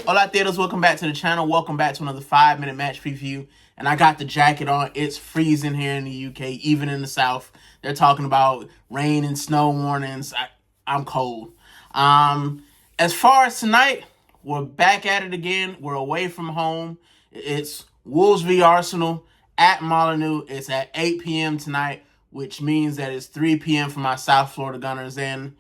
Hola Theaters, welcome back to the channel. Welcome back to another 5-minute match preview. And I got the jacket on. It's freezing here in the UK, even in the South. They're talking about rain and snow warnings. I'm cold. As far as tonight, we're back at it again. We're away from home. It's Wolves v Arsenal at Molyneux. It's at 8 p.m. tonight, which means that it's 3 p.m. for my South Florida Gunners. And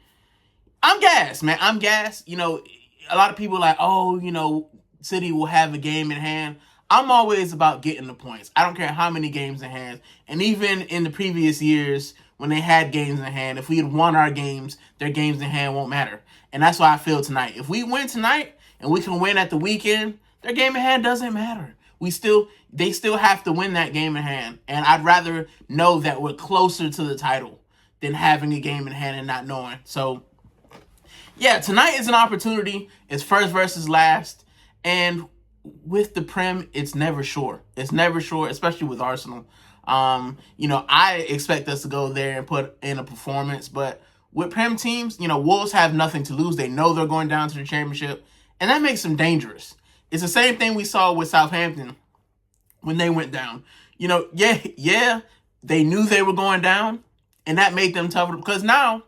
I'm gassed, man. I'm gassed. You know, a lot of people are like, oh, you know, City will have a game in hand. I'm always about getting the points. I don't care how many games in hand. And even in the previous years, when they had games in hand, if we had won our games, their games in hand won't matter. And that's why I feel tonight. If we win tonight and we can win at the weekend, their game in hand doesn't matter. They still have to win that game in hand. And I'd rather know that we're closer to the title than having a game in hand and not knowing. So yeah, tonight is an opportunity. It's first versus last. And with the Prem, it's never sure. It's never sure, especially with Arsenal. You know, I expect us to go there and put in a performance. But with Prem teams, you know, Wolves have nothing to lose. They know they're going down to the championship. And that makes them dangerous. It's the same thing we saw with Southampton when they went down. You know, yeah, they knew they were going down. And that made them tougher. Because now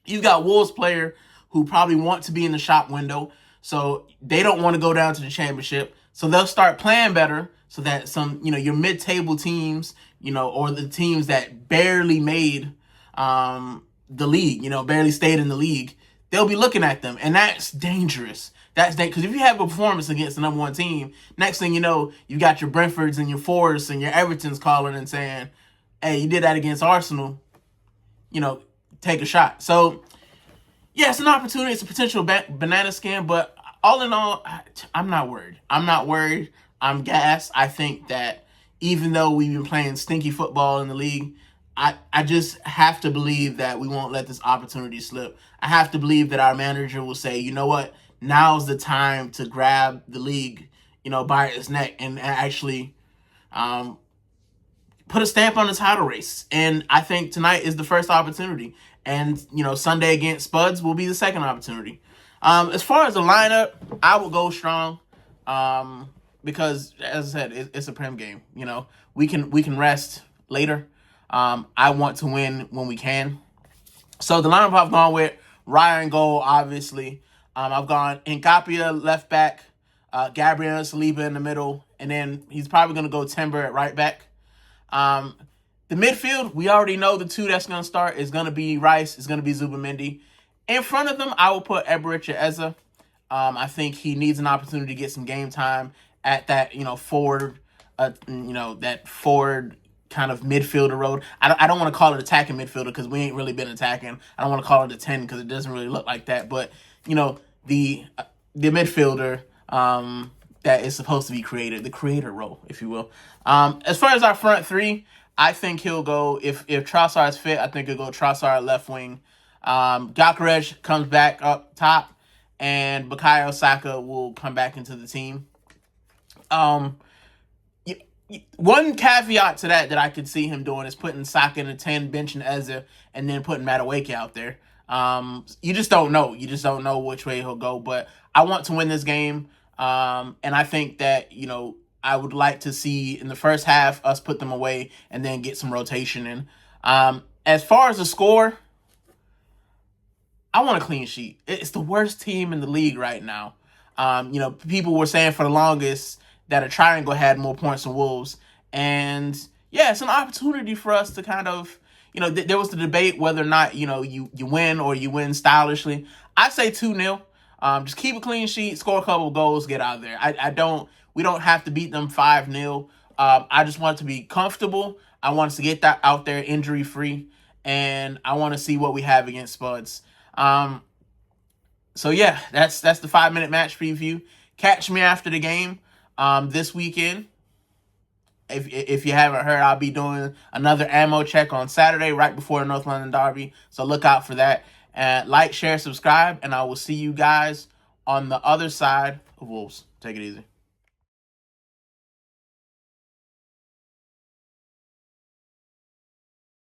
you've got Wolves player who probably want to be in the shop window. So they don't want to go down to the championship. So they'll start playing better so that some, you know, your mid-table teams, you know, or the teams that barely made the league, you know, barely stayed in the league, they'll be looking at them. And that's dangerous. That's because if you have a performance against the number one team, next thing you know, you got your Brentfords and your Forests and your Evertons calling and saying, hey, you did that against Arsenal, you know, take a shot. So yeah, it's an opportunity. It's a potential banana scam, but all in all, I'm not worried. I'm gassed. I think that even though we've been playing stinky football in the league, I just have to believe that we won't let this opportunity slip. I have to believe that our manager will say, you know what, now's the time to grab the league, you know, by its neck and actually put a stamp on the title race. And I think tonight is the first opportunity. And, you know, Sunday against Spuds will be the second opportunity. As far as the lineup, I will go strong because, as I said, it's a Prem game. You know, we can rest later. I want to win when we can. So the lineup I've gone with, Ryan goal, obviously. I've gone Nkapia left back, Gabriel Saliba in the middle, and then he's probably going to go Timber at right back. The midfield, we already know the two that's going to start is going to be Rice, is going to be Zubamendi. In front of them, I will put Eberechi Eze. I think he needs an opportunity to get some game time at that, you know, forward, that forward kind of midfielder role. I don't want to call it attacking midfielder because we ain't really been attacking. I don't want to call it a 10 because it doesn't really look like that. But, you know, the midfielder that is supposed to be created, the creator role, if you will. As far as our front three, I think he'll go, if Trossard's fit, I think he'll go Trossard left wing. Gyökeres comes back up top, and Bukayo Saka will come back into the team. One caveat to that I could see him doing is putting Saka in a 10, benching Eze, and then putting Madueke out there. You just don't know. You just don't know which way he'll go. But I want to win this game, and I think that, you know, I would like to see in the first half us put them away and then get some rotation in. As far as the score, I want a clean sheet. It's the worst team in the league right now. You know, people were saying for the longest that a triangle had more points than Wolves. And yeah, it's an opportunity for us to kind of, you know, there was the debate whether or not, you know, you win or you win stylishly. I say 2-0. Just keep a clean sheet, score a couple of goals, get out of there. We don't have to beat them 5-0. I just want it to be comfortable. I want us to get that out there injury-free. And I want to see what we have against Spuds. So yeah, that's the 5-minute match preview. Catch me after the game this weekend. If you haven't heard, I'll be doing another ammo check on Saturday right before the North London Derby. So look out for that. Like, share, subscribe, and I will see you guys on the other side of Wolves. Take it easy.